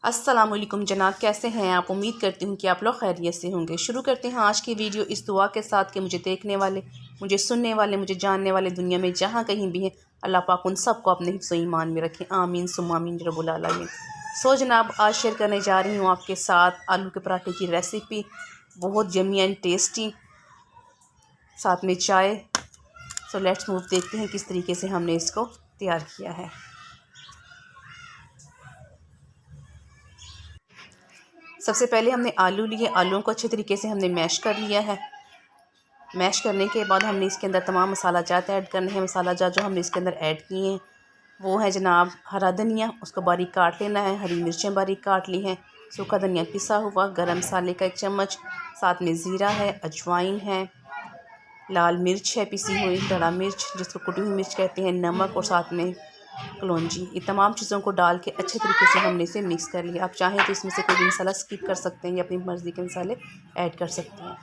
अस्सलाम वालेकुम जनाब, कैसे हैं आप। उम्मीद करती हूँ कि आप लोग खैरियत से होंगे। शुरू करते हैं आज की वीडियो इस दुआ के साथ कि मुझे देखने वाले, मुझे सुनने वाले, मुझे जानने वाले दुनिया में जहाँ कहीं भी हैं, अल्लाह पाक उन सबको अपने हिफ्ज़ व ईमान में रखें। आमीन सुम्मा आमीन या रब्बुल आलमीन। सो जनाब, आज शेयर करने जा रही हूँ आपके साथ आलू के पराठे की रेसिपी। बहुत यम्मी एंड टेस्टी, साथ में चाय। सो लेट्स मूव, देखते हैं किस तरीके से हमने इसको तैयार किया है। सबसे पहले हमने आलू लिए, आलूओं को अच्छे तरीके से हमने मैश कर लिया है। मैश करने के बाद हमने इसके अंदर तमाम मसाला जात ऐड करने हैं। मसाला जात जो हमने इसके अंदर ऐड किए हैं वो है जनाब हरा धनिया, उसको बारीक काट लेना है। हरी मिर्चें बारीक काट ली हैं। सूखा धनिया पिसा हुआ, गरम मसाले का 1 चम्मच, साथ में ज़ीरा है, अजवाइन है, लाल मिर्च है पिसी हुई, धड़ा मिर्च जिसको कुटी हुई मिर्च कहते हैं, नमक और साथ में कलौंजी। ये तमाम चीज़ों को डाल के अच्छे तरीके से हमने इसे मिक्स कर लिया। आप चाहें तो इसमें से कोई भी मसाला स्किप कर सकते हैं या अपनी मर्ज़ी के मसाले ऐड कर सकते हैं।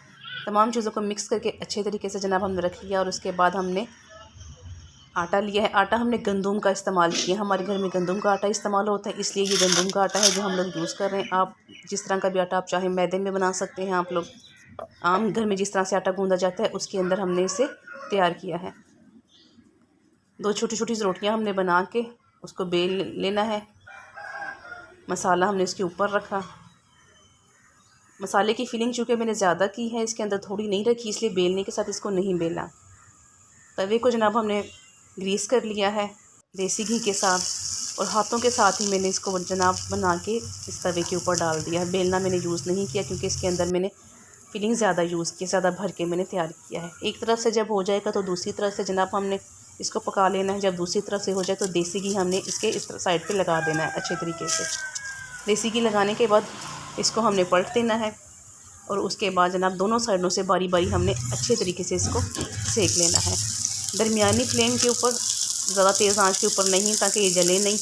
तमाम चीज़ों को मिक्स करके अच्छे तरीके से जनाब हमने रख लिया। और उसके बाद हमने आटा लिया है। आटा हमने गंदम का इस्तेमाल किया। हमारे घर में गंदम का आटा इस्तेमाल होता है, इसलिए ये गंदम का आटा है जो हम लोग यूज़ कर रहे हैं। आप जिस तरह का भी आटा आप चाहें मैदे में बना सकते हैं। आप लोग आम घर में जिस तरह से आटा गूँधा जाता है उसके अंदर हमने इसे तैयार किया है। 2 छोटी छोटी रोटियां हमने बना के उसको बेल लेना है। मसाला हमने इसके ऊपर रखा। मसाले की फिलिंग चूँकि मैंने ज़्यादा की है, इसके अंदर थोड़ी नहीं रखी, इसलिए बेलने के साथ इसको नहीं बेला। तवे को जनाब हमने ग्रीस कर लिया है देसी घी के साथ, और हाथों के साथ ही मैंने इसको जनाब बना के इस तवे के ऊपर डाल दिया। बेलना मैंने यूज़ नहीं किया क्योंकि इसके अंदर मैंने फिलिंग ज़्यादा यूज़ की, ज़्यादा भर के मैंने तैयार किया है। एक तरफ से जब हो जाएगा तो दूसरी तरफ से जनाब हमने इसको पका लेना है। जब दूसरी तरफ से हो जाए तो देसी घी हमने इसके इस साइड पे लगा देना है अच्छे तरीके से। देसी घी लगाने के बाद इसको हमने पलट देना है, और उसके बाद जनाब दोनों साइडों से बारी बारी हमने अच्छे तरीके से इसको सेक लेना है। दरमियानी फ्लेम के ऊपर, ज़्यादा तेज़ आंच के ऊपर नहीं, ताकि ये जले नहीं।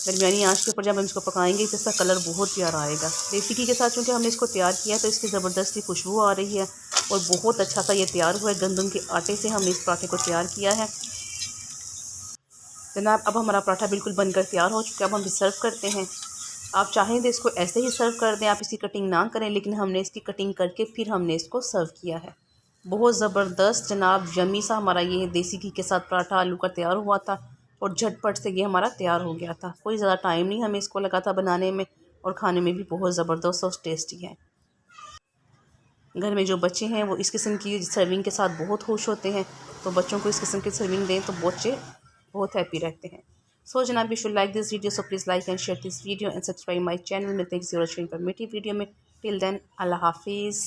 दरमियानी आंच के ऊपर जब हम इसको पकाएंगे तो इसका कलर बहुत प्यारा आएगा। देसी घी के साथ चूँकि हमने इसको तैयार किया तो इसकी ज़बरदस्ती खुशबू आ रही है और बहुत अच्छा सा ये तैयार हुआ है। गंदम के आटे से हमने इस पराठे को तैयार किया है जनाब। अब हमारा पराठा बिल्कुल बनकर तैयार हो चुका है। अब हम सर्व करते हैं। आप चाहें तो इसको ऐसे ही सर्व कर दें, आप इसकी कटिंग ना करें, लेकिन हमने इसकी कटिंग करके फिर हमने इसको सर्व किया है। बहुत ज़बरदस्त जनाब यम्मी सा हमारा ये देसी घी के साथ पराठा आलू का तैयार हुआ था, और झटपट से ये हमारा तैयार हो गया था। कोई ज़्यादा टाइम नहीं हमें इसको लगा था बनाने में, और खाने में भी बहुत ज़बरदस्त और टेस्टी है। घर में जो बच्चे हैं वो इस किस्म की सर्विंग के साथ बहुत खुश होते हैं, तो बच्चों को इस किस्म की सर्विंग दें तो बच्चे बहुत हैप्पी रहते हैं। सो जनाब, you should like this video, so please like and share this video and subscribe my channel. मिलते हैं किसी और इंफॉर्मेटिव वीडियो में। टिल देन, अल्लाह हाफिज़।